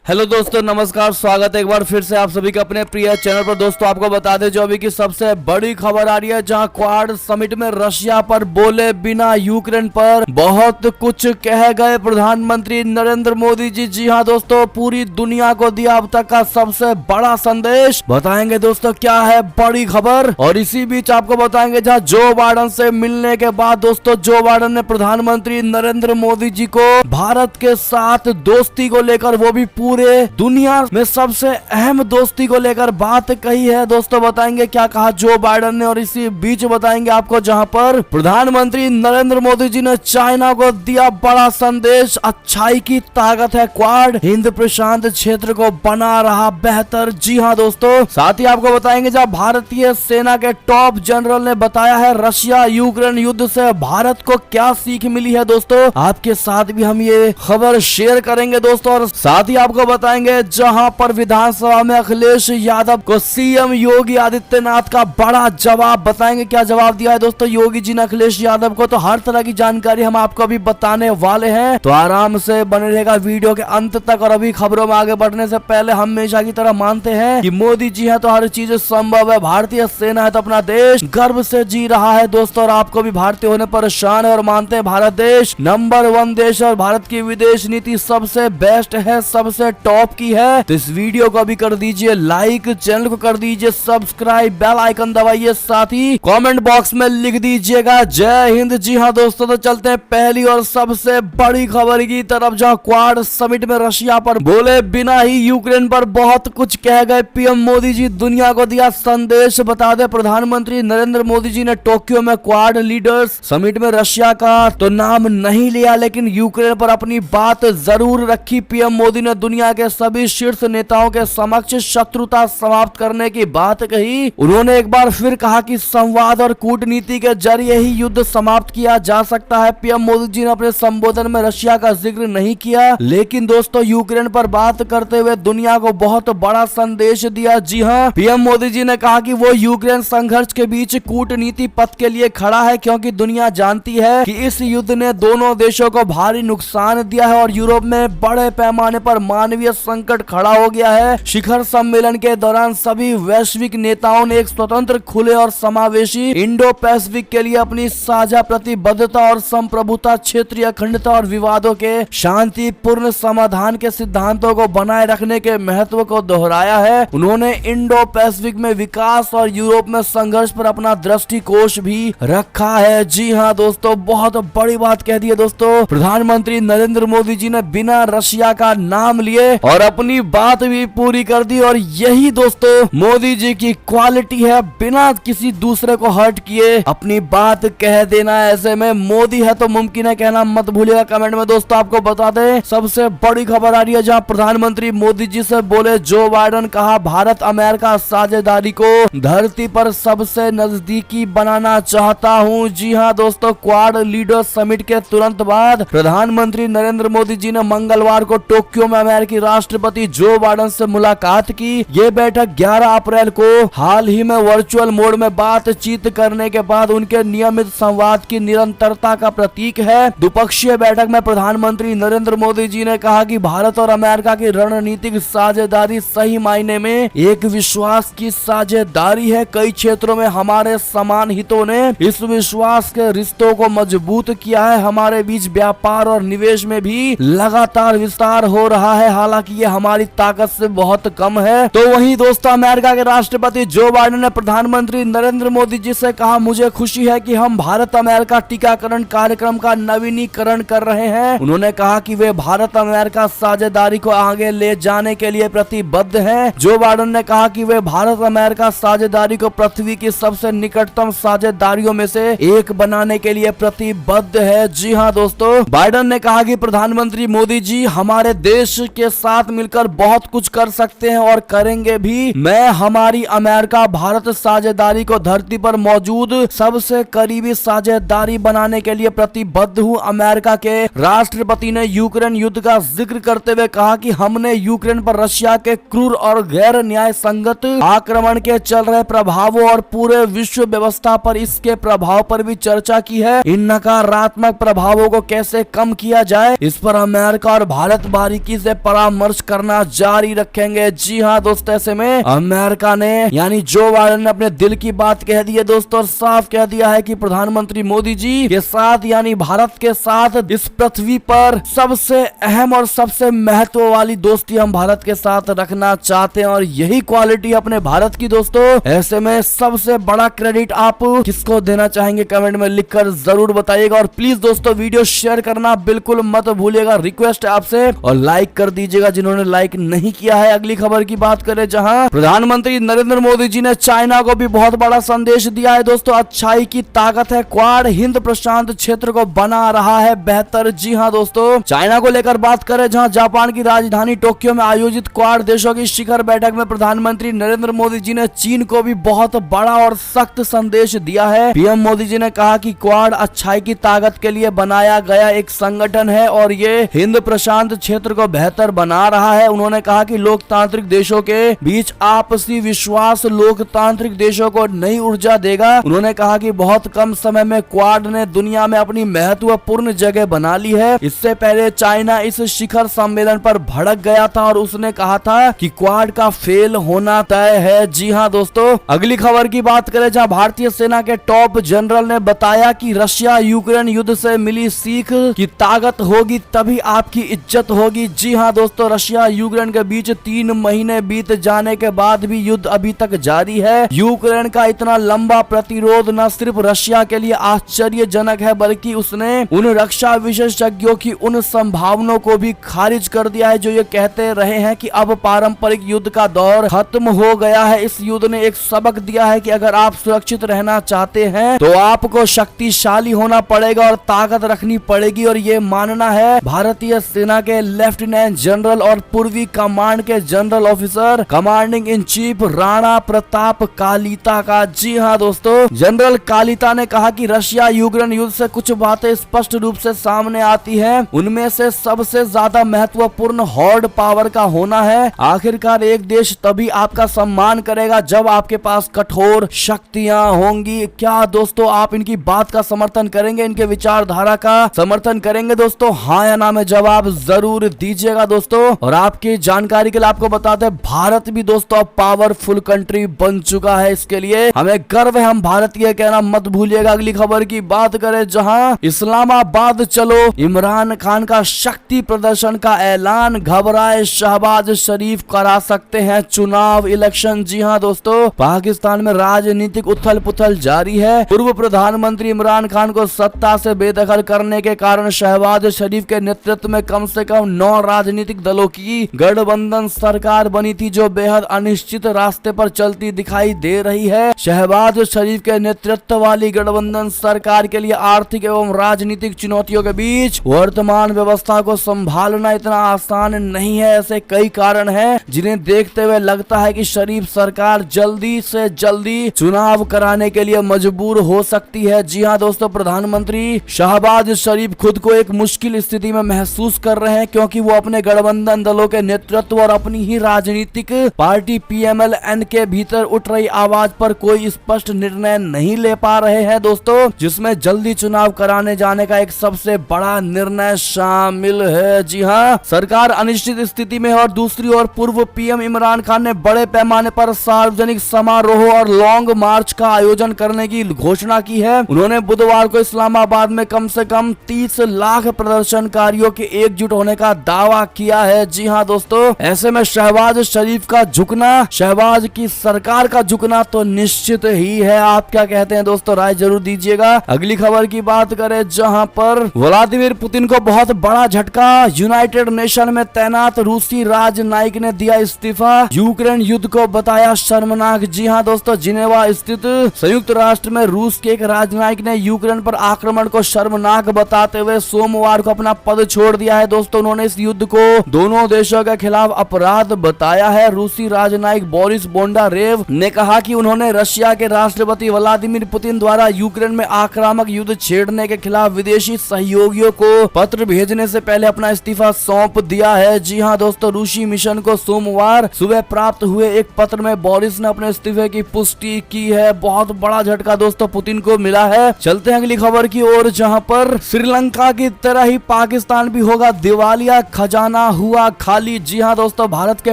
Hello दोस्तों, नमस्कार। स्वागत है एक बार फिर से आप सभी के अपने प्रिय चैनल पर। दोस्तों आपको बता दें जो अभी की सबसे बड़ी खबर आ रही है, जहां क्वाड समिट में रशिया पर बोले बिना यूक्रेन पर बहुत कुछ कह गए प्रधानमंत्री नरेंद्र मोदी जी। जी हाँ दोस्तों, पूरी दुनिया को दिया अब तक का सबसे बड़ा संदेश। बताएंगे दोस्तों क्या है बड़ी खबर, और इसी बीच आपको बताएंगे जहाँ जो बाइडेन से मिलने के बाद दोस्तों जो बाइडेन ने प्रधानमंत्री नरेंद्र मोदी जी को भारत के साथ दोस्ती को लेकर, वो भी पूरे दुनिया में सबसे अहम दोस्ती को लेकर बात कही है। दोस्तों बताएंगे क्या कहा जो बाइडेन ने, और इसी बीच बताएंगे आपको जहां पर प्रधानमंत्री नरेंद्र मोदी जी ने चाइना को दिया बड़ा संदेश। अच्छाई की ताकत है क्वाड, हिंद प्रशांत क्षेत्र को बना रहा बेहतर। जी हाँ दोस्तों, साथ ही आपको बताएंगे जब भारतीय सेना के टॉप जनरल ने बताया है रशिया यूक्रेन युद्ध से भारत को क्या सीख मिली है। दोस्तों आपके साथ भी हम ये खबर शेयर करेंगे दोस्तों, और साथ ही आपको बताएंगे जहां पर विधानसभा में अखिलेश यादव को सीएम योगी आदित्यनाथ का बड़ा जवाब। बताएंगे क्या जवाब दिया है दोस्तों योगी जी ने अखिलेश यादव को। तो हर तरह की जानकारी हम आपको अभी बताने वाले हैं, तो आराम से बने रहेगा वीडियो के अंत तक। और अभी खबरों में आगे बढ़ने से पहले हमेशा की तरह मानते हैं कि मोदी जी है तो हर चीज संभव है, भारतीय सेना है तो अपना देश गर्व से जी रहा है दोस्तों, और आपको भी भारतीय होने पर शान है। और मानते हैं भारत देश नंबर 1 देश, और भारत की विदेश नीति सबसे बेस्ट है, सबसे टॉप की है। तो इस वीडियो को अभी कर दीजिए लाइक, चैनल को कर दीजिए सब्सक्राइब, बेल आइकन दबाइए, साथ ही कमेंट बॉक्स में लिख दीजिएगा जय हिंद। जी हाँ दोस्तों, तो चलते हैं पहली और सबसे बड़ी खबर की तरफ, जहां क्वाड समिट में रशिया पर बोले बिना ही यूक्रेन पर बहुत कुछ कह गए पीएम मोदी जी। दुनिया को दिया संदेश। बता दें प्रधानमंत्री नरेंद्र मोदी जी ने टोक्यो में क्वाड लीडर्स समिट में रशिया का तो नाम नहीं लिया, लेकिन यूक्रेन पर अपनी बात जरूर रखी। पीएम मोदी ने दुनिया के सभी शीर्ष नेताओं के समक्ष शत्रुता समाप्त करने की बात कही। उन्होंने एक बार फिर कहा कि संवाद और कूटनीति के जरिए ही युद्ध समाप्त किया जा सकता है। पीएम मोदी जी ने अपने संबोधन में रशिया का जिक्र नहीं किया, लेकिन दोस्तों यूक्रेन पर बात करते हुए दुनिया को बहुत बड़ा संदेश दिया। जी हाँ, पीएम मोदी जी ने कहा कि वो यूक्रेन संघर्ष के बीच कूटनीति पथ के लिए खड़ा है, क्योंकि दुनिया जानती है कि इस युद्ध ने दोनों देशों को भारी नुकसान दिया है और यूरोप में बड़े पैमाने पर मानवीय संकट खड़ा हो गया है। शिखर सम्मेलन के दौरान सभी वैश्विक नेताओं ने एक स्वतंत्र, खुले और समावेशी इंडो पैसिफिक के लिए अपनी साझा प्रतिबद्धता और संप्रभुता, क्षेत्रीय अखंडता और विवादों के शांतिपूर्ण समाधान के सिद्धांतों को बनाए रखने के महत्व को दोहराया है। उन्होंने इंडो पैसिफिक में विकास और यूरोप में संघर्ष पर अपना दृष्टिकोण भी रखा है। जी हाँ दोस्तों, बहुत बड़ी बात कह दी है दोस्तों प्रधानमंत्री नरेंद्र मोदी जी ने बिना रशिया का नाम लिए, और अपनी बात भी पूरी कर दी। और यही दोस्तों मोदी जी की क्वालिटी है, बिना किसी दूसरे को हर्ट किए अपनी बात कह देना। ऐसे में मोदी है तो मुमकिन है कहना मत भूलिएगा कमेंट में। दोस्तों आपको बता दें सबसे बड़ी खबर आ रही है, जहां प्रधानमंत्री मोदी जी से बोले जो बाइडेन। कहा भारत अमेरिका साझेदारी को धरती पर सबसे नजदीकी बनाना चाहता हूं। जी हाँ दोस्तों, क्वाड लीडर समिट के तुरंत बाद प्रधानमंत्री नरेंद्र मोदी जी ने मंगलवार को टोक्यो में अमेरिकी राष्ट्रपति जो बाइडेन से मुलाकात की। ये बैठक 11 अप्रैल को हाल ही में वर्चुअल मोड में बातचीत करने के बाद उनके नियमित संवाद की निरंतरता का प्रतीक है। द्विपक्षीय बैठक में प्रधानमंत्री नरेंद्र मोदी जी ने कहा कि भारत और अमेरिका की रणनीतिक साझेदारी सही मायने में एक विश्वास की साझेदारी है। कई क्षेत्रों में हमारे समान हितों ने इस विश्वास के रिश्तों को मजबूत किया है। हमारे बीच व्यापार और निवेश में भी लगातार विस्तार हो रहा है, हालांकि ये हमारी ताकत से बहुत कम है। तो वहीं दोस्तों अमेरिका के राष्ट्रपति जो बाइडेन ने प्रधानमंत्री नरेंद्र मोदी जी से कहा मुझे खुशी है कि हम भारत अमेरिका टीकाकरण कार्यक्रम का नवीनीकरण कर रहे हैं। उन्होंने कहा कि वे भारत अमेरिका साझेदारी को आगे ले जाने के लिए प्रतिबद्ध हैं। जो बाइडेन ने कहा कि वे भारत अमेरिका साझेदारी को पृथ्वी की सबसे निकटतम साझेदारियों में से एक बनाने के लिए प्रतिबद्ध है। जी हाँ दोस्तों, बाइडेन ने कहा कि प्रधानमंत्री मोदी जी हमारे देश के साथ मिलकर बहुत कुछ कर सकते हैं और करेंगे भी। मैं हमारी अमेरिका भारत साझेदारी को धरती पर मौजूद सबसे करीबी साझेदारी बनाने के लिए प्रतिबद्ध हूँ। अमेरिका के राष्ट्रपति ने यूक्रेन युद्ध का जिक्र करते हुए कहा कि हमने यूक्रेन पर रशिया के क्रूर और गैर न्याय संगत आक्रमण के चल रहे प्रभावों और पूरे विश्व व्यवस्था पर इसके प्रभाव पर भी चर्चा की है। इन नकारात्मक प्रभावों को कैसे कम किया जाए, इस पर अमेरिका और भारत बारीकी से परामर्श करना जारी रखेंगे। जी हाँ दोस्तों, ऐसे में अमेरिका ने यानी जो बाइडेन ने अपने दिल की बात कह दी है दोस्तों, और साफ कह दिया है कि प्रधानमंत्री मोदी जी के साथ यानी भारत के साथ इस पृथ्वी पर सबसे अहम और सबसे महत्व वाली दोस्ती हम भारत के साथ रखना चाहते हैं, और यही क्वालिटी अपने भारत की दोस्तों। ऐसे में सबसे बड़ा क्रेडिट आप किसको देना चाहेंगे कमेंट में लिखकर जरूर बताइएगा, और प्लीज दोस्तों वीडियो शेयर करना बिल्कुल मत भूलिएगा, रिक्वेस्ट है आपसे, और लाइक कर दीजिएगा जिन्होंने लाइक नहीं किया है। अगली खबर की बात करें, जहां प्रधानमंत्री नरेंद्र मोदी जी ने चाइना को भी बहुत बड़ा संदेश दिया है दोस्तों। अच्छाई की ताकत है क्वाड, हिंद प्रशांत क्षेत्र को बना रहा है बेहतर। जी हाँ दोस्तों, चाइना को लेकर बात करें, जहां जापान की राजधानी टोक्यो में आयोजित क्वाड देशों की शिखर बैठक में प्रधानमंत्री नरेंद्र मोदी जी ने चीन को भी बहुत बड़ा और सख्त संदेश दिया है। पीएम मोदी जी ने कहा कि क्वाड अच्छाई की ताकत के लिए बनाया गया एक संगठन है और ये हिंद प्रशांत क्षेत्र को बेहतर बना रहा है। उन्होंने कहा कि लोकतांत्रिक देशों के बीच आपसी विश्वास लोकतांत्रिक देशों को नई ऊर्जा देगा। उन्होंने कहा कि बहुत कम समय में क्वाड ने दुनिया में अपनी महत्वपूर्ण जगह बना ली है। इससे पहले चाइना इस शिखर सम्मेलन पर भड़क गया था और उसने कहा था कि क्वाड का फेल होना तय है। जी हाँ दोस्तों, अगली खबर की बात करें, जहां भारतीय सेना के टॉप जनरल ने बताया कि रशिया यूक्रेन युद्ध से मिली सीख की ताकत होगी तभी आपकी इज्जत होगी। जी हाँ दोस्तों, रशिया यूक्रेन के बीच 3 महीने बीत जाने के बाद भी युद्ध अभी तक जारी है। यूक्रेन का इतना लंबा प्रतिरोध न सिर्फ रशिया के लिए आश्चर्यजनक है, बल्कि उसने उन रक्षा विशेषज्ञों की उन संभावनाओं को भी खारिज कर दिया है जो ये कहते रहे हैं कि अब पारंपरिक युद्ध का दौर खत्म हो गया है। इस युद्ध ने एक सबक दिया है कि अगर आप सुरक्षित रहना चाहते हैं तो आपको शक्तिशाली होना पड़ेगा और ताकत रखनी पड़ेगी, और ये मानना है भारतीय सेना के लेफ्टिनेंट जनरल और पूर्वी कमांड के general officer commanding in chief Rana Pratap Kalita का। जी हाँ दोस्तों, जनरल कालिता ने कहा कि रशिया यूक्रेन युद्ध से कुछ बातें स्पष्ट रूप से सामने आती हैं। उनमें से सबसे ज्यादा महत्वपूर्ण हॉर्ड पावर का होना है। आखिरकार एक देश तभी आपका सम्मान करेगा जब आपके पास कठोर शक्तियां होंगी। क्या दोस्तों आप इनकी बात का समर्थन करेंगे, इनके विचारधारा का समर्थन करेंगे दोस्तों? हाँ या ना में जवाब जरूर दीजिएगा दोस्तों। और आपकी जानकारी के लिए आपको बताते हैं, भारत भी दोस्तों पावरफुल कंट्री बन चुका है। इसके लिए हमें गर्व है, हम भारतीय कहना मत भूलिएगा। अगली खबर की बात करें, जहां इस्लामाबाद चलो इमरान खान का शक्ति प्रदर्शन का ऐलान, घबराए शहबाज शरीफ करा सकते हैं चुनाव इलेक्शन। जी हाँ दोस्तों, पाकिस्तान में राजनीतिक उथल पुथल जारी है। पूर्व प्रधानमंत्री इमरान खान को सत्ता से बेदखल करने के कारण शहबाज शरीफ के नेतृत्व में कम से कम 9 राजनीतिक दलों की गठबंधन सरकार बनी थी, जो बेहद अनिश्चित रास्ते पर चलती दिखाई दे रही है। शहबाज शरीफ के नेतृत्व वाली गठबंधन सरकार के लिए आर्थिक एवं राजनीतिक चुनौतियों के बीच वर्तमान व्यवस्था को संभालना इतना आसान नहीं है। ऐसे कई कारण हैं जिन्हें देखते हुए लगता है कि शरीफ सरकार जल्दी से जल्दी चुनाव कराने के लिए मजबूर हो सकती है। जी हाँ दोस्तों, प्रधानमंत्री शहबाज शरीफ खुद को एक मुश्किल स्थिति में महसूस कर रहे हैं, क्योंकि वो अपने गठबंधन दलों के नेतृत्व और अपनी ही राजनीतिक पार्टी PMLN के भीतर उठ रही आवाज पर कोई स्पष्ट निर्णय नहीं ले पा रहे हैं दोस्तों, जिसमें जल्दी चुनाव कराने जाने का एक सबसे बड़ा निर्णय शामिल है। जी हाँ, सरकार अनिश्चित स्थिति में है और दूसरी ओर पूर्व PM इमरान खान ने बड़े पैमाने पर सार्वजनिक समारोह और लॉन्ग मार्च का आयोजन करने की घोषणा की है। उन्होंने बुधवार को इस्लामाबाद में कम से कम 30 लाख प्रदर्शनकारियों के एकजुट होने का दावा किया है। जी हाँ दोस्तों, ऐसे में शहबाज शरीफ का झुकना, शहबाज की सरकार का झुकना तो निश्चित ही है। आप क्या कहते हैं दोस्तों, राय जरूर दीजिएगा। अगली खबर की बात करें, जहां पर व्लादिमीर पुतिन को बहुत बड़ा झटका, यूनाइटेड नेशन में तैनात रूसी राजनयिक ने दिया इस्तीफा, यूक्रेन युद्ध को बताया शर्मनाक। जी हाँ दोस्तों, जिनेवा स्थित संयुक्त राष्ट्र में रूस के एक राजनयिक ने यूक्रेन पर आक्रमण को शर्मनाक बताते हुए सोमवार को अपना पद छोड़ दिया है दोस्तों। उन्होंने इस युद्ध को दोनों देशों के खिलाफ अपराध बताया है। रूसी राजनयिक बोरिस बोंडारेव ने कहा कि उन्होंने रशिया के राष्ट्रपति व्लादिमीर पुतिन द्वारा यूक्रेन में आक्रामक युद्ध छेड़ने के खिलाफ विदेशी सहयोगियों को पत्र भेजने से पहले अपना इस्तीफा सौंप दिया है। जी हाँ दोस्तों, रूसी मिशन को सोमवार सुबह प्राप्त हुए एक पत्र में बोरिस ने अपने इस्तीफे की पुष्टि की है। बहुत बड़ा झटका दोस्तों पुतिन को मिला है। चलते हैं अगली खबर की ओर, जहां पर श्रीलंका की तरह ही पाकिस्तान भी होगा दिवालिया, खजाना हुआ खाली। जी हाँ दोस्तों, भारत के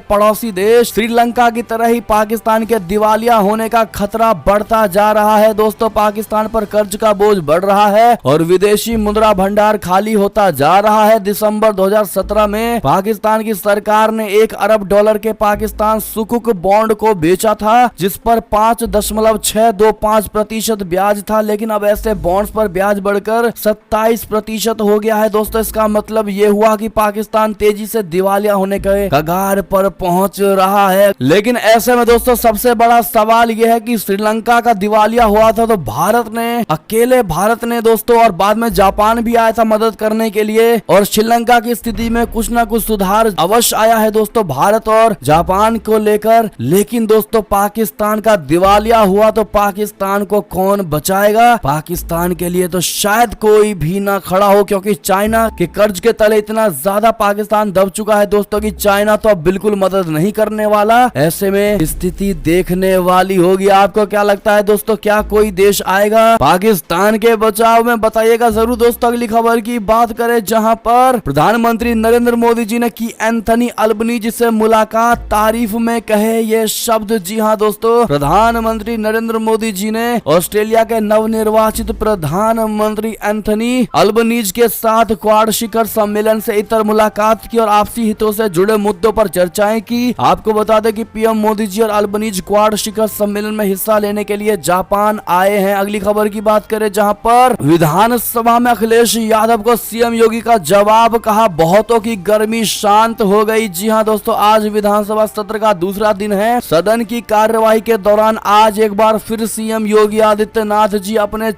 पड़ोसी देश श्रीलंका की तरह ही पाकिस्तान के दिवालिया होने का खतरा बढ़ता जा रहा है। दोस्तों, पाकिस्तान पर कर्ज का बोझ बढ़ रहा है और विदेशी मुद्रा भंडार खाली होता जा रहा है। दिसंबर 2017 में पाकिस्तान की सरकार ने 1 अरब डॉलर के पाकिस्तान सुकुक बॉन्ड को बेचा था, जिस पर 5.625% ब्याज था। लेकिन अब ऐसे बॉन्ड्स पर ब्याज बढ़कर 27% हो गया है। दोस्तों, इसका मतलब ये हुआ कि पाकिस्तान तेजी से दिवालिया होने के कगार पर पहुंच रहा है। लेकिन ऐसे में दोस्तों, सबसे बड़ा सवाल यह है कि श्रीलंका का दिवालिया हुआ था तो भारत ने दोस्तों, और बाद में जापान भी आया था मदद करने के लिए, और श्रीलंका की स्थिति में कुछ ना कुछ सुधार अवश्य आया है दोस्तों, भारत और जापान को लेकर। लेकिन दोस्तों, पाकिस्तान का दिवालिया हुआ तो पाकिस्तान को कौन बचाएगा? पाकिस्तान के लिए तो शायद कोई भी ना खड़ा हो, क्योंकि चाइना के कर्ज के तले इतना ज्यादा पाकिस्तान दब चुका है दोस्तों कि चाइना तो अब बिल्कुल मदद नहीं करने वाला। ऐसे में स्थिति देखने वाली होगी। आपको क्या लगता है दोस्तों, क्या कोई देश आएगा पाकिस्तान के बचाव में? बताइएगा जरूर दोस्तों। अगली खबर की बात करें, जहां पर प्रधानमंत्री नरेंद्र मोदी जी ने की एंथनी अल्बनीज से मुलाकात, तारीफ में कहे ये शब्द। जी हाँ दोस्तों, प्रधानमंत्री नरेंद्र मोदी जी ने ऑस्ट्रेलिया के नवनिर्वाचित प्रधानमंत्री एंथनी अल्बनीज के साथ क्वाड शिखर सम्मेलन से इतर मुलाकात की और आपसी हितों से जुड़े मुद्दों पर चर्चाएं की। आपको बता दें कि पीएम मोदी जी और अल्बनीज क्वाड शिखर सम्मेलन में हिस्सा लेने के लिए जापान आए हैं। अगली खबर की बात करें, जहां पर विधानसभा में अखिलेश यादव को सीएम योगी का जवाब, कहा बहुतों की गर्मी शांत हो गई। जी हाँ दोस्तों, आज विधानसभा सत्र का दूसरा दिन है। सदन की कार्यवाही के दौरान आज एक बार फिर सीएम योगी आदित्यनाथ जी अपने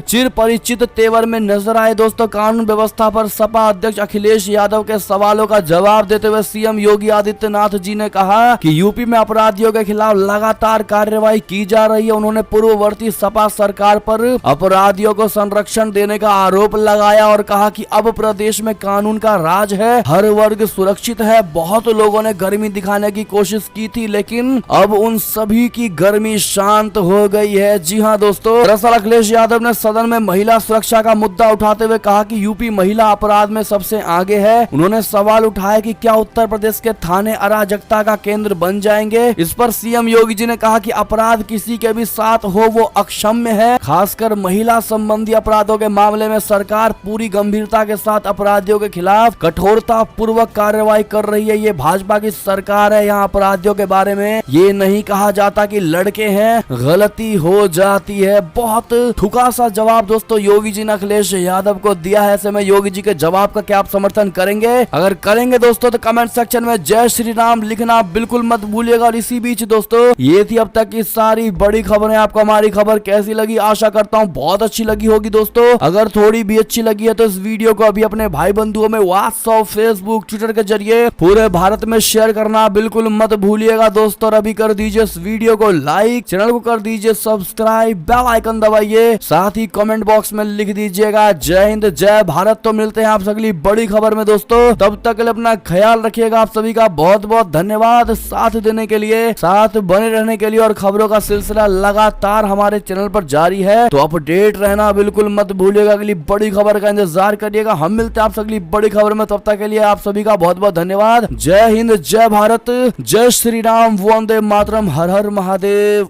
चिर परिचित तेवर में नजर आए। दोस्तों, कानून व्यवस्था पर सपा अध्यक्ष अखिलेश यादव के सवालों का जवाब देते हुए सीएम योगी आदित्यनाथ जी ने कहा कि यूपी में अपराधियों के खिलाफ लगातार कार्रवाई की जा रही है। उन्होंने पूर्ववर्ती सपा सरकार पर अपराधियों को संरक्षण देने का आरोप लगाया और कहा कि अब प्रदेश में कानून का राज है, हर वर्ग सुरक्षित है। बहुत लोगों ने गर्मी दिखाने की कोशिश की थी, लेकिन अब उन सभी की गर्मी शांत हो गई है। जी हाँ दोस्तों, दरअसल अखिलेश यादव ने सदन में महिला सुरक्षा का मुद्दा उठाते हुए कहा कि यूपी महिला अपराध में सबसे आगे है। उन्होंने सवाल उठाया कि क्या उत्तर प्रदेश के थाने अराजकता का केंद्र बन जाएंगे। इस पर सीएम योगी जी ने कहा कि अपराध किसी के भी साथ हो वो अक्षम्य है। खासकर महिला संबंधी अपराधों के मामले में सरकार पूरी गंभीरता के साथ अपराधियों के खिलाफ कठोरता पूर्वक कार्रवाई कर रही है। ये भाजपा की सरकार है। यहाँ अपराधियों के बारे में ये नहीं कहा जाता कि लड़के हैं, गलती हो जाती है। बहुत ठुका सा जवाब दोस्तों योगी जी ने अखिलेश यादव को दिया है। ऐसे में योगी जी के जवाब का क्या आप समर्थन करेंगे? अगर करेंगे दोस्तों तो कमेंट सेक्शन में जय श्री राम लिखना बिल्कुल मत भूलिएगा। और इसी बीच दोस्तों, ये थी अब तक की सारी बड़ी खबरें। आपको हमारी खबर कैसी लगी? आशा करता हूँ बहुत अच्छी लगी होगी दोस्तों। अगर थोड़ी भी अच्छी लगी है तो इस वीडियो को अभी अपने भाई बंधुओं में व्हाट्सएप, फेसबुक, ट्विटर के जरिए पूरे भारत में शेयर करना बिल्कुल मत भूलिएगा दोस्तों। और अभी कर दीजिए इस वीडियो को लाइक, चैनल को कर दीजिए सब्सक्राइब, बेल आइकन दबाइए, साथ ही कमेंट बॉक्स में लिख दीजिएगा जय हिंद जय भारत। तो मिलते हैं आप अगली बड़ी खबर में दोस्तों, तब तक के लिए अपना ख्याल रखिएगा। आप सभी का बहुत बहुत धन्यवाद साथ देने के लिए, साथ बने रहने के लिए। और खबरों का सिलसिला लगातार हमारे चैनल पर जारी है, तो अपडेट रहना बिल्कुल मत भूलिएगा। अगली बड़ी खबर का इंतजार करिएगा। हम मिलते हैं आप अगली बड़ी खबर में, तब तक के लिए आप सभी का बहुत बहुत धन्यवाद। जय हिंद जय भारत, जय श्री राम, वंदे मातरम, हर हर महादेव।